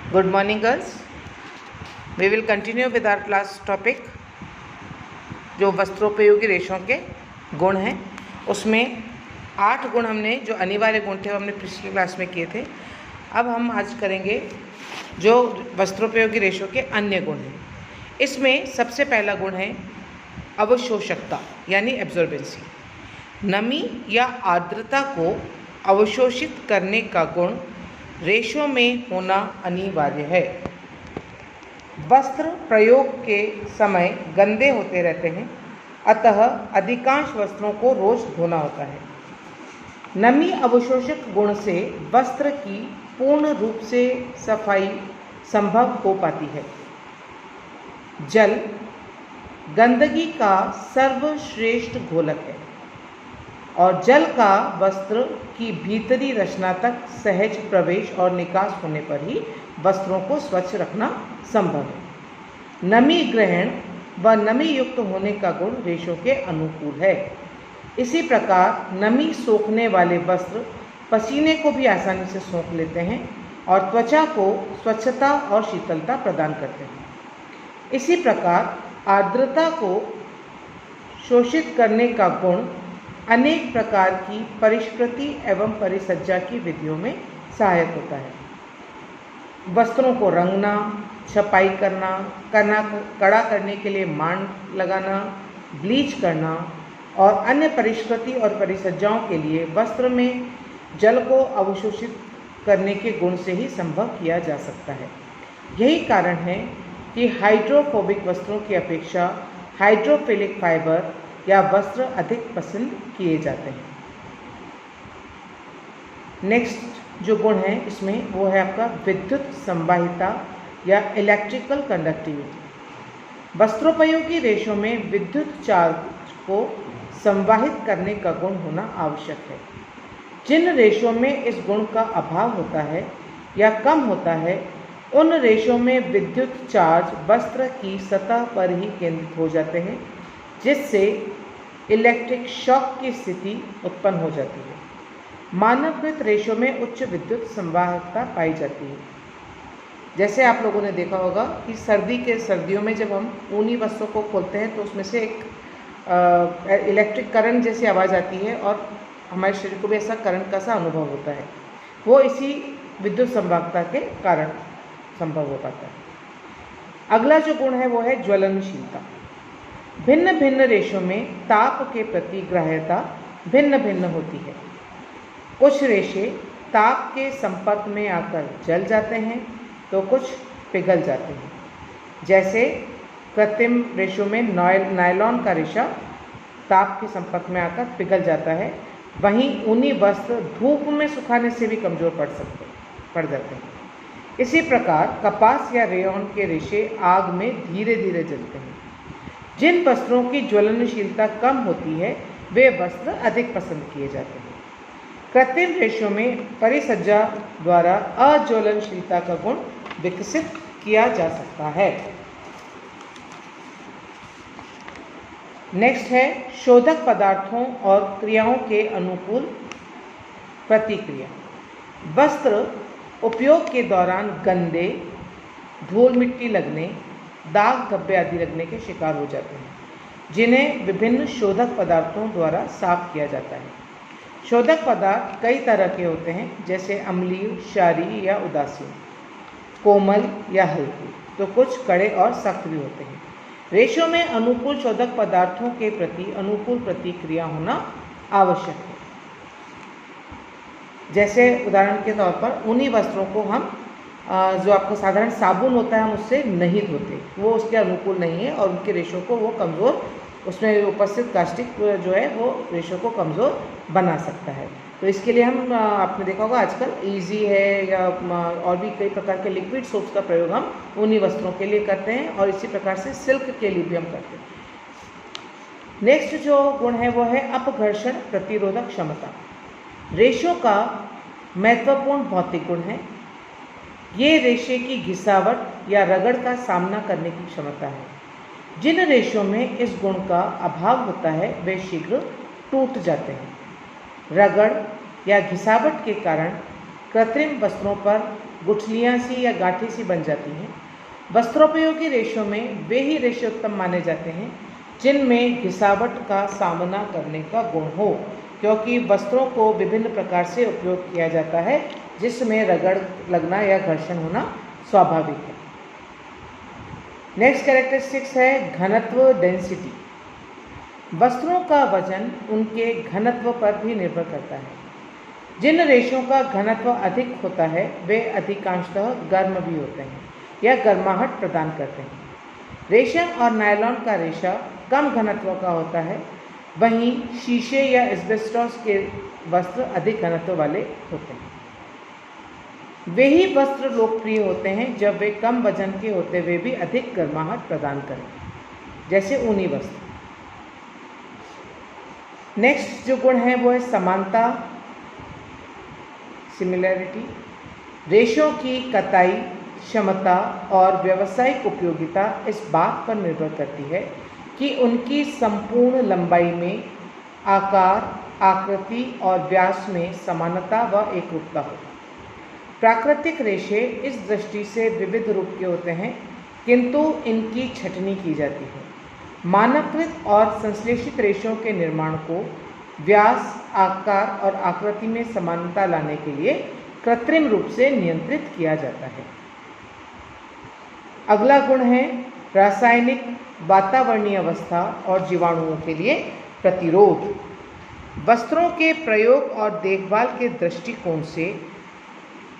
Good morning, girls. We will continue with our class topic जो वस्त्रोपयोगी रेशों के गुण हैं। उसमें 8 गुण हमने जो अनिवार्य गुण थे वो हमने पिछली क्लास में किए थे। अब हम आज करेंगे जो वस्त्रोपयोगी रेशों के अन्य गुण हैं। इसमें सबसे पहला गुण है अवशोषकता यानी एब्जॉर्बेंसी। नमी या आर्द्रता को अवशोषित करने का गुण रेशों में होना अनिवार्य है। वस्त्र प्रयोग के समय गंदे होते रहते हैं, अतः अधिकांश वस्त्रों को रोज धोना होता है। नमी अवशोषक गुण से वस्त्र की पूर्ण रूप से सफाई संभव हो पाती है। जल गंदगी का सर्वश्रेष्ठ घोलक है और जल का वस्त्र की भीतरी रचना तक सहज प्रवेश और निकास होने पर ही वस्त्रों को स्वच्छ रखना संभव है। नमी ग्रहण व नमी युक्त होने का गुण रेशों के अनुकूल है। इसी प्रकार नमी सोखने वाले वस्त्र पसीने को भी आसानी से सोख लेते हैं और त्वचा को स्वच्छता और शीतलता प्रदान करते हैं। इसी प्रकार आर्द्रता को शोषित करने का गुण अनेक प्रकार की परिष्कृति एवं परिसज्जा की विधियों में सहायक होता है। वस्त्रों को रंगना, छपाई करना, कड़ा करने के लिए मान लगाना, ब्लीच करना और अन्य परिष्कृति और परिसज्जाओं के लिए वस्त्र में जल को अवशोषित करने के गुण से ही संभव किया जा सकता है। यही कारण है कि हाइड्रोफोबिक वस्त्रों की अपेक्षा हाइड्रोफिलिक फाइबर या वस्त्र अधिक पसंद किए जाते हैं। नेक्स्ट जो गुण है इसमें वो है आपका विद्युत संवाहिता या इलेक्ट्रिकल कंडक्टिविटी। वस्त्रोपयोगी रेशों में विद्युत चार्ज को संवाहित करने का गुण होना आवश्यक है। जिन रेशों में इस गुण का अभाव होता है या कम होता है, उन रेशों में विद्युत चार्ज वस्त्र की सतह पर ही केंद्रित हो जाते हैं, जिससे इलेक्ट्रिक शॉक की स्थिति उत्पन्न हो जाती है। मानवकृत रेशों में उच्च विद्युत संवाहकता पाई जाती है। जैसे आप लोगों ने देखा होगा कि सर्दियों में जब हम ऊनी वस्त्रों को खोलते हैं तो उसमें से एक इलेक्ट्रिक करंट जैसी आवाज़ आती है और हमारे शरीर को भी ऐसा करंट का सा अनुभव होता है। वो इसी विद्युत संवाहकता के कारण संभव हो पाता है। अगला जो गुण है वो है ज्वलनशीलता। भिन्न भिन्न रेशों में ताप के प्रति ग्राह्यता भिन्न भिन्न होती है। कुछ रेशे ताप के संपर्क में आकर जल जाते हैं तो कुछ पिघल जाते हैं। जैसे कृत्रिम रेशों में नायलॉन का रेशा ताप के संपर्क में आकर पिघल जाता है, वहीं ऊनी वस्त्र धूप में सुखाने से भी कमज़ोर पड़ जाते हैं। इसी प्रकार कपास या रेयॉन के रेशे आग में धीरे धीरे जलते हैं। जिन वस्त्रों की ज्वलनशीलता कम होती है वे वस्त्र अधिक पसंद किए जाते हैं। कृत्रिम रेशों में परिसज्जा द्वारा अज्वलनशीलता का गुण विकसित किया जा सकता है। नेक्स्ट है शोधक पदार्थों और क्रियाओं के अनुकूल प्रतिक्रिया। वस्त्र उपयोग के दौरान गंदे, धूल मिट्टी लगने, दाग धब्बे आदि लगने के शिकार हो जाते हैं, जिन्हें विभिन्न शोधक पदार्थों द्वारा साफ किया जाता है। शोधक पदार्थ कई तरह के होते हैं, जैसे अम्लीय, क्षारीय या उदासीन, कोमल या हल्के, तो कुछ कड़े और सख्त भी होते हैं। रेशों में अनुकूल शोधक पदार्थों के प्रति अनुकूल प्रतिक्रिया होना आवश्यक है। जैसे उदाहरण के तौर पर ऊनी वस्त्रों को हम जो आपका साधारण साबुन होता है हम उससे नहीं धोते, वो उसके अनुकूल नहीं है और उनके रेशों को वो कमज़ोर, उसमें उपस्थित कास्टिक जो है वो रेशों को कमज़ोर बना सकता है। तो इसके लिए हम आपने देखा होगा आजकल ईजी है या और भी कई प्रकार के लिक्विड सोप्स का प्रयोग हम ऊनी वस्त्रों के लिए करते हैं और इसी प्रकार से सिल्क के लिए भी हम करते हैं। नेक्स्ट जो गुण है वो है अपघर्षण प्रतिरोधक क्षमता। रेशों का महत्वपूर्ण भौतिक गुण है। ये रेशे की घिसावट या रगड़ का सामना करने की क्षमता है। जिन रेशों में इस गुण का अभाव होता है वे शीघ्र टूट जाते हैं। रगड़ या घिसावट के कारण कृत्रिम वस्त्रों पर गुठलियाँ सी या गांठें सी बन जाती हैं। वस्त्रोपयोगी रेशों में वे ही रेशे उत्तम माने जाते हैं जिनमें घिसावट का सामना करने का गुण हो, क्योंकि वस्त्रों को विभिन्न प्रकार से उपयोग किया जाता है जिसमें रगड़ लगना या घर्षण होना स्वाभाविक है। नेक्स्ट कैरेक्टरिस्टिक्स है घनत्व, डेंसिटी। वस्त्रों का वजन उनके घनत्व पर भी निर्भर करता है। जिन रेशों का घनत्व अधिक होता है वे अधिकांशतः गर्म भी होते हैं या गर्माहट प्रदान करते हैं। रेशम और नायलॉन का रेशा कम घनत्व का होता है, वहीं शीशे या एस्बेस्टॉस के वस्त्र अधिक घनत्व वाले होते हैं। वे ही वस्त्र लोकप्रिय होते हैं जब वे कम वजन के होते हुए भी अधिक गर्माहट प्रदान करें, जैसे ऊनी वस्त्र। नेक्स्ट जो गुण है वो है समानता, सिमिलैरिटी। रेशों की कताई क्षमता और व्यावसायिक उपयोगिता इस बात पर निर्भर करती है कि उनकी संपूर्ण लंबाई में आकार, आकृति और व्यास में समानता व एकरूपता हो। प्राकृतिक रेशे इस दृष्टि से विविध रूप के होते हैं, किंतु इनकी छँटनी की जाती है। मानवकृत और संश्लेषित रेशों के निर्माण को व्यास, आकार और आकृति में समानता लाने के लिए कृत्रिम रूप से नियंत्रित किया जाता है। अगला गुण है रासायनिक, वातावरणीय अवस्था और जीवाणुओं के लिए प्रतिरोध। वस्त्रों के प्रयोग और देखभाल के दृष्टिकोण से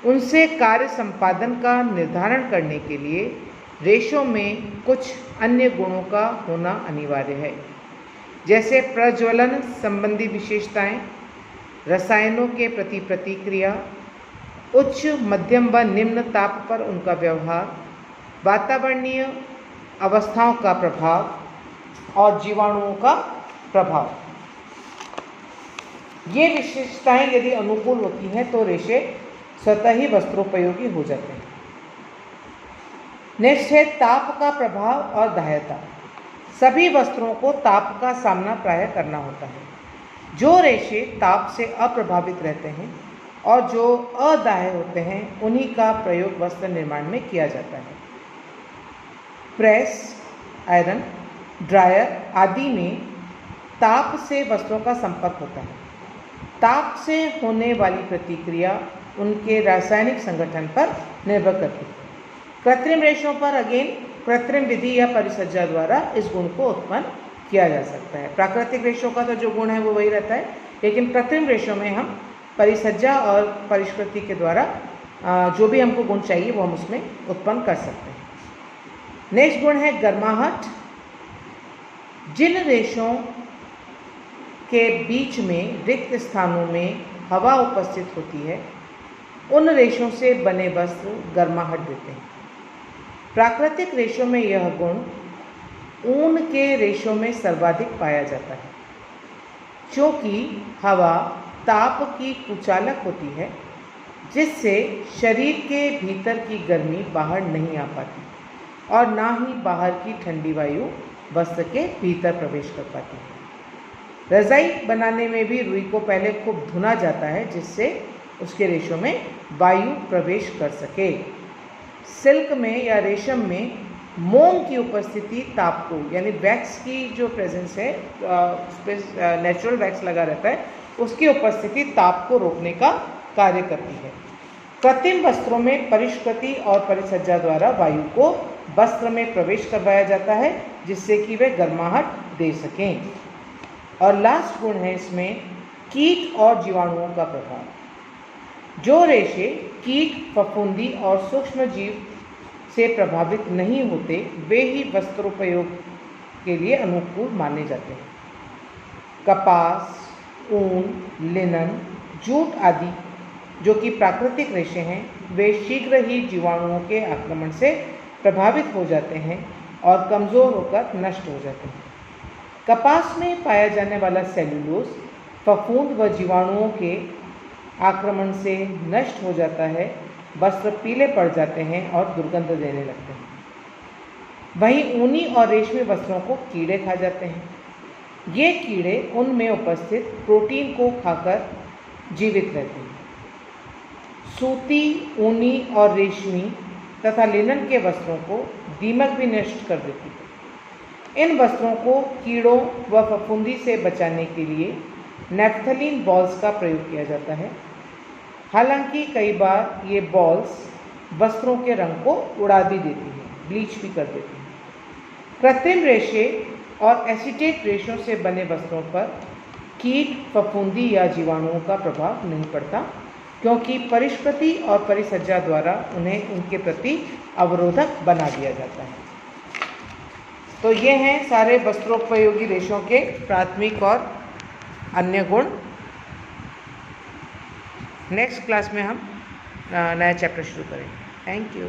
उनसे कार्य संपादन का निर्धारण करने के लिए रेशों में कुछ अन्य गुणों का होना अनिवार्य है, जैसे प्रज्वलन संबंधी विशेषताएं, रसायनों के प्रति प्रतिक्रिया, उच्च, मध्यम व निम्न ताप पर उनका व्यवहार, वातावरणीय अवस्थाओं का प्रभाव और जीवाणुओं का प्रभाव। ये विशेषताएं यदि अनुकूल होती हैं तो रेशे स्वतः ही वस्त्रोपयोगी हो जाते हैं। नेक्स्ट है ताप का प्रभाव और दाह्यता। सभी वस्त्रों को ताप का सामना प्रायः करना होता है। जो रेशे ताप से अप्रभावित रहते हैं और जो अदाह्य होते हैं उन्हीं का प्रयोग वस्त्र निर्माण में किया जाता है। प्रेस, आयरन, ड्रायर आदि में ताप से वस्त्रों का संपर्क होता है। ताप से होने वाली प्रतिक्रिया उनके रासायनिक संगठन पर निर्भर करती है। कृत्रिम रेशों पर अगेन कृत्रिम विधि या परिसज्जा द्वारा इस गुण को उत्पन्न किया जा सकता है। प्राकृतिक रेशों का तो जो गुण है वो वही रहता है, लेकिन कृत्रिम रेशों में हम परिसज्जा और परिष्कृति के द्वारा जो भी हमको गुण चाहिए वो हम उसमें उत्पन्न कर सकते हैं। नेक्स्ट गुण है गर्माहट। जिन रेशों के बीच में रिक्त स्थानों में हवा उपस्थित होती है उन रेशों से बने वस्त्र गर्माहट देते हैं। प्राकृतिक रेशों में यह गुण ऊन के रेशों में सर्वाधिक पाया जाता है, क्योंकि हवा ताप की कुचालक होती है जिससे शरीर के भीतर की गर्मी बाहर नहीं आ पाती और ना ही बाहर की ठंडी वायु वस्त्र के भीतर प्रवेश कर पाती है। रजाई बनाने में भी रुई को पहले खूब धुना जाता है जिससे उसके रेशों में वायु प्रवेश कर सके। सिल्क में या रेशम में मोम की उपस्थिति ताप को, यानी वैक्स की जो प्रेजेंस है, उस पर नेचुरल वैक्स लगा रहता है, उसकी उपस्थिति ताप को रोकने का कार्य करती है। कृत्रिम वस्त्रों में परिष्कृति और परिसज्जा द्वारा वायु को वस्त्र में प्रवेश करवाया जाता है जिससे कि वे गर्माहट दे सकें। और लास्ट गुण है इसमें कीट और जीवाणुओं का प्रभाव। जो रेशे कीट, फफूंदी और सूक्ष्म जीव से प्रभावित नहीं होते वे ही वस्त्रोपयोग के लिए अनुकूल माने जाते हैं। कपास, ऊन, लिनन, जूट आदि जो कि प्राकृतिक रेशे हैं वे शीघ्र ही जीवाणुओं के आक्रमण से प्रभावित हो जाते हैं और कमज़ोर होकर नष्ट हो जाते हैं। कपास में पाया जाने वाला सेल्यूलोज फफूंद व जीवाणुओं के आक्रमण से नष्ट हो जाता है, वस्त्र पीले पड़ जाते हैं और दुर्गंध देने लगते हैं। वहीं ऊनी और रेशमी वस्त्रों को कीड़े खा जाते हैं। ये कीड़े उनमें उपस्थित प्रोटीन को खाकर जीवित रहते हैं। सूती, ऊनी और रेशमी तथा लिनन के वस्त्रों को दीमक भी नष्ट कर देती है। इन वस्त्रों को कीड़ों व फफूंदी से बचाने के लिए नैप्थलीन बॉल्स का प्रयोग किया जाता है। हालांकि कई बार ये बॉल्स वस्त्रों के रंग को उड़ा भी देती है, ब्लीच भी कर देती है। कृत्रिम रेशे और एसीटेट रेशों से बने वस्त्रों पर कीट, फफूंदी या जीवाणुओं का प्रभाव नहीं पड़ता, क्योंकि परिष्कृति और परिसज्जा द्वारा उन्हें उनके प्रति अवरोधक बना दिया जाता है। तो ये हैं सारे वस्त्रोपयोगी रेशों के प्राथमिक और अन्य गुण। नेक्स्ट क्लास में हम नया चैप्टर शुरू करेंगे। Thank you.